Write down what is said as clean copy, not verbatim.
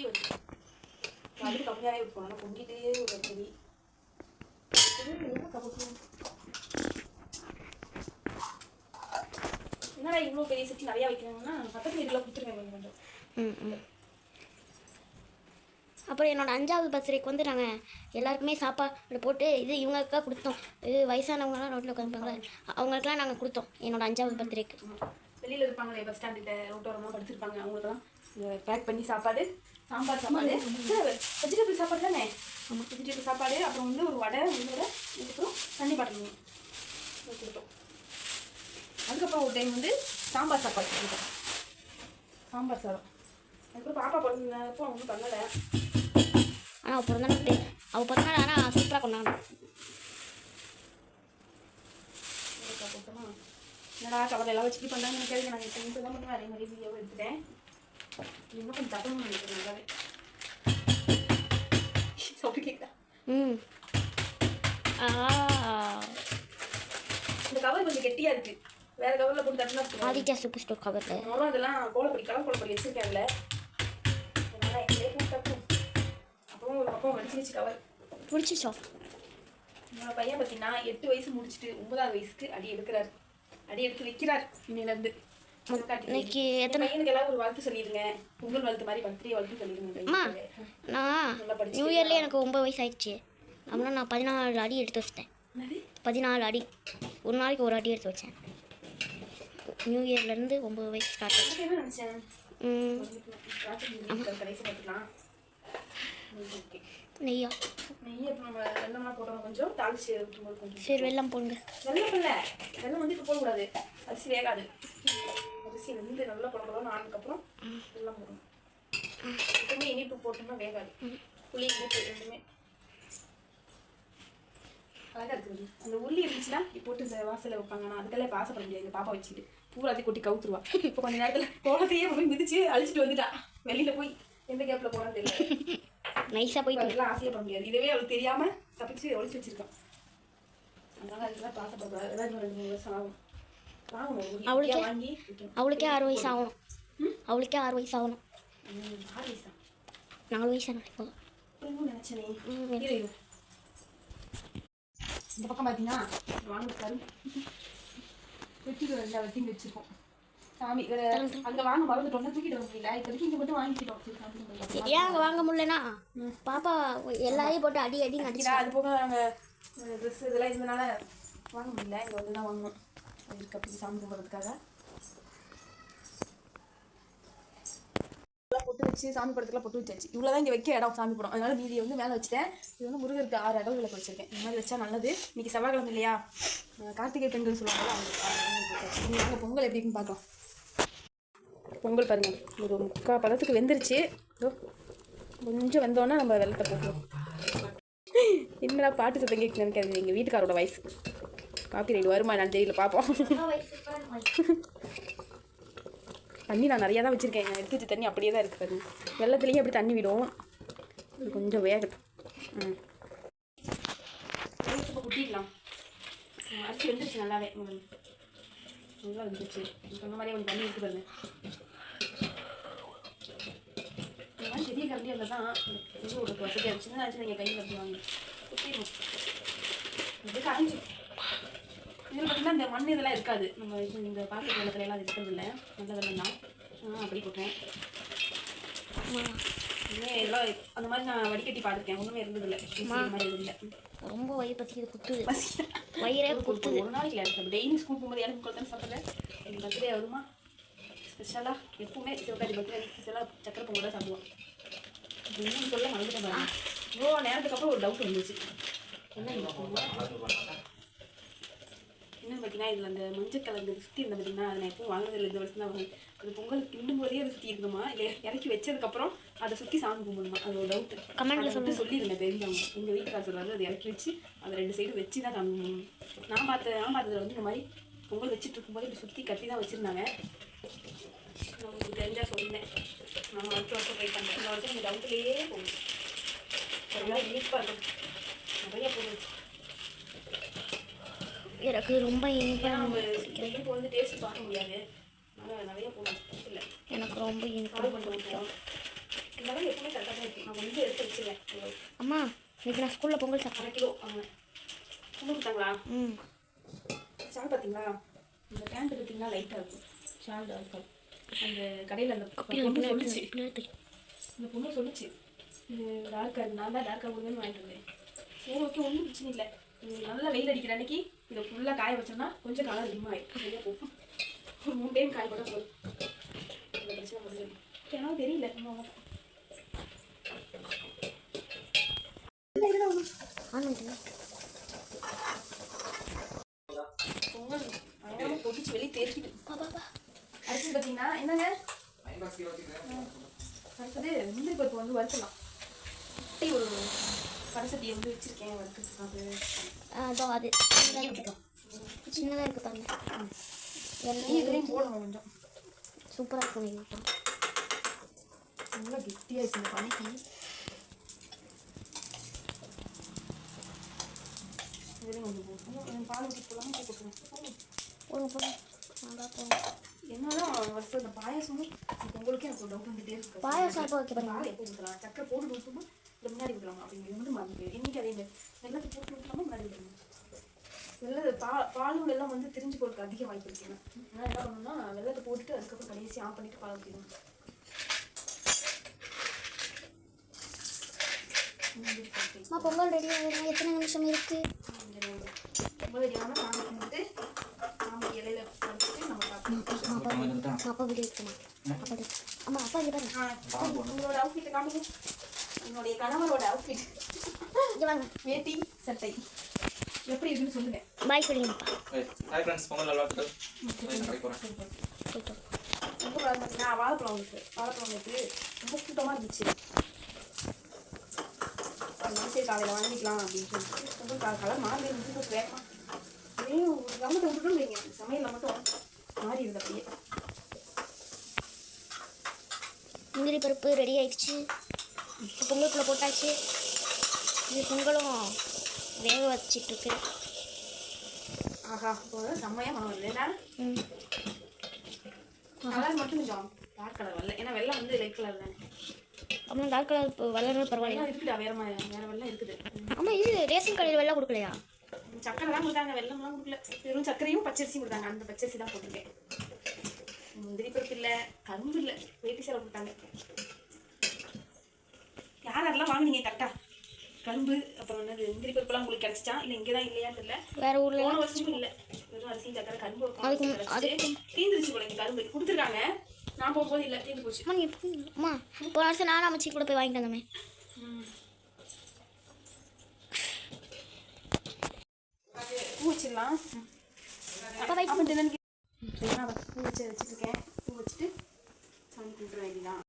வருது. அதுக்கு கம்மியாகவே இருக்கும். ஆனால் பொங்கிட்டே ஒரு செடி என்னடா இவ்வளோ பெரிய சட்டி நிறையா வைக்கிறாங்கன்னா பக்கத்து வீட்டில் கொடுத்துருவேன் கொஞ்சம். அப்புறம் என்னோடய 5வது பர்த்டேக்கு வந்து நாங்கள் எல்லாருக்குமே சாப்பாடு போட்டு இது இவங்களுக்காக கொடுத்தோம். இது வயசானவங்களாம் ரோட்டில் உட்காந்துப்பாங்களே அவங்களுக்குலாம் நாங்கள் கொடுத்தோம் என்னோடய 5வது பர்த்டேக்கு. வெளியில் இருப்பாங்களே பஸ் ஸ்டாண்டுகிட்ட ரோட்டோரமாக படுத்துருப்பாங்க அவங்களுக்குலாம் பேக் பண்ணி சாப்பாடு, சாம்பார் சாப்பாடு, வெஜிடபிள் சாப்பாடு தானே. ஆமாம், வெஜிடபிள் சாப்பாடு, அப்புறம் வந்து ஒரு வடை, இதுக்கப்புறம் தண்ணி பாட்டில் கொடுத்தோம். அதுக்கப்புறம் ஒரு டைம் வந்து சாம்பார் சாப்பாடு கொடுத்தோம், சாம்பார் சாதம். அதுக்கப்புறம் பாப்பா பிறந்தப்போ அவங்க பண்ணலை. ஆனால் அவள் பிறந்தநாள் ஆனால் சூப்பராக கொண்டாடணும். கொடுத்தோமா என்னடா கவலை எல்லாம் வச்சுட்டு பண்ணாங்க நினைக்காதீங்க. நாங்கள் இப்போ தான் பண்ணுவேன். அதே மாதிரி வீடியோவை எடுத்துட்டேன். இன்னும் கொஞ்சம் தகவல் நினைக்கிறேன். நல்லாவே சொல்லி கேட்குறா. இந்த கவர் கொஞ்சம் கெட்டியாக இருக்குது. வேறு கவரில் போட்டு தட்டுனா ஆதித்யா சூப்பர் ஸ்டோர் கவரில் மரம் இதெல்லாம் கோலப்பொடி கலர் கோலப்பொடி வச்சுருக்கேன்ல. அதனால் எங்களே போட்டு தட்டும். அப்புறம் ஒரு பக்கம் வச்சு கவர் பிடிச்சிச்சோ. என்னோட பையன் பார்த்தீங்கன்னா 8 வயசு முடிச்சுட்டு 9வது வயசுக்கு அடி எடுக்கிறார். அடி எடுத்து வைக்கிறார். இன்னிலேருந்து இன்னைக்கு எத்தனை பையனுக்கு எல்லாம் ஒரு வாழ்த்து சொல்லிடுங்க. பொங்கல் வாழ்த்து மாதிரி பர்த்டே வாழ்த்து சொல்லிடுங்க. நான் நியூ இயர்லேயே எனக்கு 9 வயசு ஆயிடுச்சு. அப்படின்னா நான் 14 அடி எடுத்து வச்சிட்டேன். 14 அடி ஒரு நாளைக்கு ஒரு அடி எடுத்து வச்சேன். நியூ இயர்லேருந்து 9 வயசு ஸ்டார்ட் ஆச்சு. நினச்சேன் நெய்யா நெய்யை இப்போ நம்ம வெள்ளம்லாம் போட்டோம். கொஞ்சம் தாளிச்சு ஊற்றும்போது கொஞ்சம் சரி வெள்ளம் போடுங்க. வெள்ளம் இல்லை, வெள்ளம் வந்து இப்போ போடக்கூடாது. அரிசி வேகாது. அரிசி வந்து நல்லா குழம்புலாம் ஆனதுக்கப்புறம் வெள்ளம் போடணும். எப்பவுமே இனிப்பு போட்டோம்னா வேகாது. புளி இனிப்பு ரெண்டுமே அழகாக இருக்குது. அந்த உள்ளி இருந்துச்சுன்னா இப்போ போட்டு இந்த வாசலில் வைப்பாங்க. ஆனால் அதுக்கெல்லாம் இப்போ ஆசைப்பட முடியாது. எங்கள் பாப்பா வச்சுட்டு பூராத்தையும் கொட்டி கவுத்துருவா. இப்போ கொஞ்சம் நேரத்தில் கோலத்தையே போய் மிதிச்சு அழிச்சிட்டு வந்துட்டா. வெளியில் போய் எந்த கேப்பில் போனான்னு தெரியல. நைஸாக போயிட்டு அதெல்லாம் ஆசையப்பட முடியாது. இதுவே அவளுக்கு தெரியாமல் தப்பிச்சு ஒழிச்சு வச்சிருக்கான். அதனால அதுக்கெல்லாம் ஆசைப்படக்கூடாது. ஏதாவது 2-3 வருஷம் ஆகும். வாங்கணும் வாங்கி அவளுக்கே 6 வயசு ஆகணும். அவளுக்கே 6 வயசு ஆகணும். 6 வயசா 4 வயசு நினைப்போம் நினச்சேனே. இந்த பக்கம் பார்த்தீங்கன்னா வாங்கிட்டாரு வெட்டிக்கு 2 வெட்டிங்க வச்சிருக்கோம். சாமி அங்கே வாங்க மறந்துட்டோம்னா தூக்கிட்டு வர முடியல. இப்போதைக்கு இங்கே மட்டும் வாங்கிக்கிட்டோம். ஏன் அங்கே வாங்க முடியலன்னா பாப்பா எல்லாரையும் போட்டு அடி அடி நடிச்சா. அது போக நாங்கள் ட்ரெஸ் இதெல்லாம் இருந்ததுனால வாங்க முடியல. இங்கே வந்து தான் வாங்கணும். அதுக்கு அப்படி சாமி கும்பிட்றதுக்காக பொட்டு வச்சு சாமி படத்துக்குலாம் பொட்டு வச்சாச்சு. இவ்வளோ தான் இங்கே வைக்க இடம் சாமி படம். அதனால மீதியை வந்து மேலே வச்சுட்டேன். இது வந்து முருகருக்கு 6 இடம் விளக்கு வச்சிருக்கேன். இந்த மாதிரி வச்சா நல்லது. இன்னைக்கு செவ்வாய்க்கிழமை இல்லையா, கார்த்திகை பெண்கள் சொல்லுவாங்க. அவங்க நாங்கள் பொங்கல் எப்படி இருக்குன்னு பார்க்கலாம். பொங்கல் பாருங்கள் ஒரு 3/4 பதத்துக்கு வெந்துருச்சு. கொஞ்சம் வெந்தோன்னா நம்ம வெள்ளத்தை போட்டுருவோம். என்னடா பாட்டு சத்தம் கேட்க நினைக்காது. எங்கள் வீட்டுக்காரோட வயசு காப்பி ரைடு வருமா நான் தெரியல, பார்ப்போம். தண்ணி நான் நிறையா தான் வச்சுருக்கேன். நான் எடுத்து வச்ச தண்ணி அப்படியே தான் இருக்குது. வெள்ளத்துலேயும் அப்படி தண்ணி விடும். இது கொஞ்சம் வேகட்டும். இப்போ குட்டிடலாம். அரிசி வெந்துருச்சு நல்லாவே. நல்லா வந்துருச்சு. சொன்ன மாதிரியே கொஞ்சம் தண்ணி எடுத்து பாருங்க. இந்த மாதிரி பெரிய கரண்டியாக இருந்தால் தான் இது ஒரு வசதியாக இருந்துச்சு. சின்ன நீங்கள் கையில் அப்படி வாங்க குட்டிடும். இது கரைஞ்சி இதில் பார்த்தீங்கன்னா இந்த மண் இதெல்லாம் இருக்காது. நம்ம இந்த பாக்கெட் வெள்ளத்துலாம் அது இருக்கிறது இல்லை. நல்ல வெள்ளம் தான். அப்படி போட்டேன். இதெல்லாம் அந்த மாதிரி நான் வடிகட்டி பார்த்துருக்கேன். ஒன்றுமே இருந்ததில்லை. மாதிரி இல்லை. ரொம்ப வயிறு பசிக்குது, குத்துது வயிறே குத்துது. ஒரு நாளைக்கு இல்லை, டெய்லி ஸ்கூல் போகும்போது எனக்கு கொடுத்தேன்னு சாப்பிட்றேன். எனக்கு பர்த்டே வருமா ஸ்பெஷலாக எப்பவுமே சிவகாரி பர்த்டே ஸ்பெஷலாக சக்கரை பொங்கல் தான் சாப்பிடுவோம். இன்னும் சொல்ல மறந்துட்டேன் பாருங்க. இவ்வளோ நேரத்துக்கு அப்புறம் ஒரு டவுட் வந்துச்சு. என்ன என்னென்னு பார்த்தீங்கன்னா இதில் அந்த மஞ்சள் கலர் சுற்றி இருந்த பார்த்தீங்கன்னா அதை நான் எப்பவும் வாங்குறதில்லை. இந்த வருஷம் தான் வாங்க. அது பொங்கல் கிண்டும் போதே அதை சுற்றி இருக்கணுமா, இல்லை இறக்கி வச்சதுக்கப்புறம் அதை சுற்றி சாமி கும்பிடணுமா? அது ஒரு டவுட்டு. கமெண்ட்டில் சொல்லிடுங்க தெரிஞ்சவங்க. எங்கள் வீட்டுக்கார சொல்கிறாரு அது இறக்கி வச்சு அதை 2 சைடு வச்சு தான் சாமி கும்பிடணும். நான் பார்த்ததில் வந்து இந்த மாதிரி பொங்கல் வச்சுட்டு இருக்கும்போது இப்படி சுற்றி கட்டி தான் வச்சுருந்தாங்க. நான் உங்களுக்கு தெரிஞ்சால் சொல்லியிருந்தேன். நான் வருஷம் ட்ரை பண்ணுறேன். இந்த வருஷம் இந்த டவுட்லேயே போகுது. ஒரு நாள் இனிப்பாக இருக்கும். நிறைய போகுது. எனக்கு ரொம்ப இனிப்பாக இனிப்பு வந்து டேஸ்ட் பார்க்க முடியாது. அதனால் நிறைய போகணும் இல்லை. எனக்கு ரொம்ப இனிப்பாக பண்ணுவோம். இந்த அளவு எப்பவுமே கரெக்டாக தான் இருக்கும். நான் கொஞ்சம் எடுத்து வச்சிருவேன். அம்மா இன்னைக்கு நான் ஸ்கூலில் பொங்கல் சாப்பிட்டேன். 1/2 கிலோ ஆமாம். பொங்கல் கொடுத்தாங்களா? ம். ஷால் பார்த்தீங்களா? இந்த பேண்ட் பார்த்தீங்கன்னா லைட்டாக இருக்கும். ஷால் டார்க்காக. அந்த கடையில் அந்த பொண்ணு சொல்லிச்சு. இந்த பொண்ணு சொல்லிச்சு இது டார்க்காக இருக்கு. நான் தான் டார்க்காக கொடுங்கன்னு வாங்கிட்டு வந்தேன். சரி ஓகே, ஒன்றும் பிரச்சனை இல்லை. நல்லா வெயில் அடிக்கிற அன்னைக்கு இதை ஃபுல்லாக காய வச்சோம்னா கொஞ்சம் கலர் அதிகமாகிடும். சரியா போகும். ஒரு 3 டைம் காய போட போதும். இந்த பிரச்சனை முடிஞ்சது. ஏன்னா தெரியல. பொங்கல் அதனால பொடிச்சு வெளியே தேய்ச்சிட்டு அடுத்து பார்த்தீங்கன்னா என்னங்க அடுத்தது முந்திரி பருப்பு வந்து வறுக்கலாம். ஒரு பரசட்டியை வந்து வச்சிருக்கேன் வறுக்கிறதுக்காக. அதோ அது சின்னதாக இருக்குது பாருங்க. இதுலேயும் போடணும் கொஞ்சம். சூப்பராக இருக்கும். நீங்கள் நல்லா கெட்டியாகிடுச்சு இந்த பனிக்கு. இதுலேயும் கொஞ்சம் போடணும். பால் ஊற்றி போடலாமா போட்டுருவேன். போடுங்க நல்லா போடுங்க. என்னன்னா ஃபஸ்ட்டு இந்த பாயாசமும் உங்களுக்கே எனக்கு ஒரு டவுட் வந்துட்டே இருக்கு. பாயாசம் எப்போ வைக்க பால் எப்போ ஊற்றலாம்? சக்கரை போட்டு ஊற்றணும் இல்லை முன்னாடி ஊற்றலாமா அப்படிங்கிறது வந்து மறந்து இன்னைக்கு அதே இந்த வெள்ளத்தை போட்டு ஊற்றலாமா முன்னாடி ஊற்றணும். பாலும் வெள்ளம் வந்து திரிஞ்சு போகிறதுக்கு அதிக வாய்ப்பு இருக்குங்க. ஆனால் என்ன பண்ணணும்னா வெள்ளத்தை போட்டுட்டு அதுக்கப்புறம் கடைசி ஆஃப் பண்ணிட்டு பால் ஊற்றிடணும். பொங்கல் ரெடி ஆகிடும். எத்தனை நிமிஷம் இருக்குது? பொங்கல் ரெடியான சாமி கும்பிட்டு சாமி இலையில வச்சுட்டு நம்ம பார்க்கணும். அப்பா வீடியோ இருக்குமா? அம்மா அப்பா இங்கே பாருங்க. உங்களோட அவுட்ஃபிட்டை காமிங்க. என்னுடைய கணவரோட அவுட்ஃபிட் இங்கே வாங்க. வேட்டி சட்டை எப்படி இருக்குன்னு சொல்லுங்க. பாய் சொல்லுங்க. ஹாய் ஃப்ரெண்ட்ஸ், பொங்கல் நல்வாழ்த்துக்கள். போயிட்டோம். ரொம்ப பார்த்தீங்கன்னா வாழைப்பழம் வந்து ரொம்ப கூட்டமாக இருந்துச்சு. அதனால சரி காலையில் வாங்கிக்கலாம் அப்படின்னு சொல்லிட்டு ரொம்ப கலர் மாறி இருந்துச்சு. கொஞ்சம் வேகமாக அதையும் ஒரு கவனத்தை விட்டுட்டும் வைங்க. சமையலில் மட்டும் மாறி இருந்த அப்படியே. முந்திரி பருப்பு ரெடி ஆயிடுச்சு. பொங்கலுக்குள்ளே போட்டாச்சு. இது பொங்கலும் வேக வச்சிட்ருக்கு. ஆஹா இப்போ செம்மையாக மனம் வருது. ஏன்னா கலர் மட்டும் கொஞ்சம் டார்க் கலர் வரல. ஏன்னா வெள்ளம் வந்து லைட் கலர் தானே. அப்புறம் டார்க் கலர் இப்போ வெள்ளம் பரவாயில்ல இருக்குடா. வேற வெள்ளம் இருக்குது. ஆமாம் இது ரேஷன் கடையில் வெள்ளம் கொடுக்கலையா? சக்கரை தான் கொடுத்தாங்க, வெள்ளம்லாம் கொடுக்கல. வெறும் சக்கரையும் பச்சரிசியும் கொடுத்தாங்க. அந்த பச்சரிசி தான் போட்டிருக்கேன். முந்திரி பருப்பு இல்லை, கரும்பு இல்லை, வேட்டி சேலை கொடுத்தாங்க. யாரெல்லாம் வாங்கினீங்க கரெக்டா? கரும்பு அப்புறம் என்னது முந்திரி பருப்புலாம் உங்களுக்கு கிடைச்சிச்சா இல்லை இங்கே தான் இல்லையான்னு தெரியல. வேறு ஊரில் போன வருஷமும் இல்லை. வெறும் அரிசியும் சக்கரை கரும்பு தீந்துருச்சு போல. இங்கே கரும்பு கொடுத்துருக்காங்க. நான் போகும்போது இல்லை, தீர்ந்து போச்சு. அம்மா போன வருஷம் நானும் அமைச்சி கூட போய் வாங்கிட்டு வந்தோமே. பூ வச்சிடலாம். அப்போ வைட் பூ வச்சுருக்கேன். பூ வச்சுட்டு சாமி கும்பிட்ற வேண்டியதான்.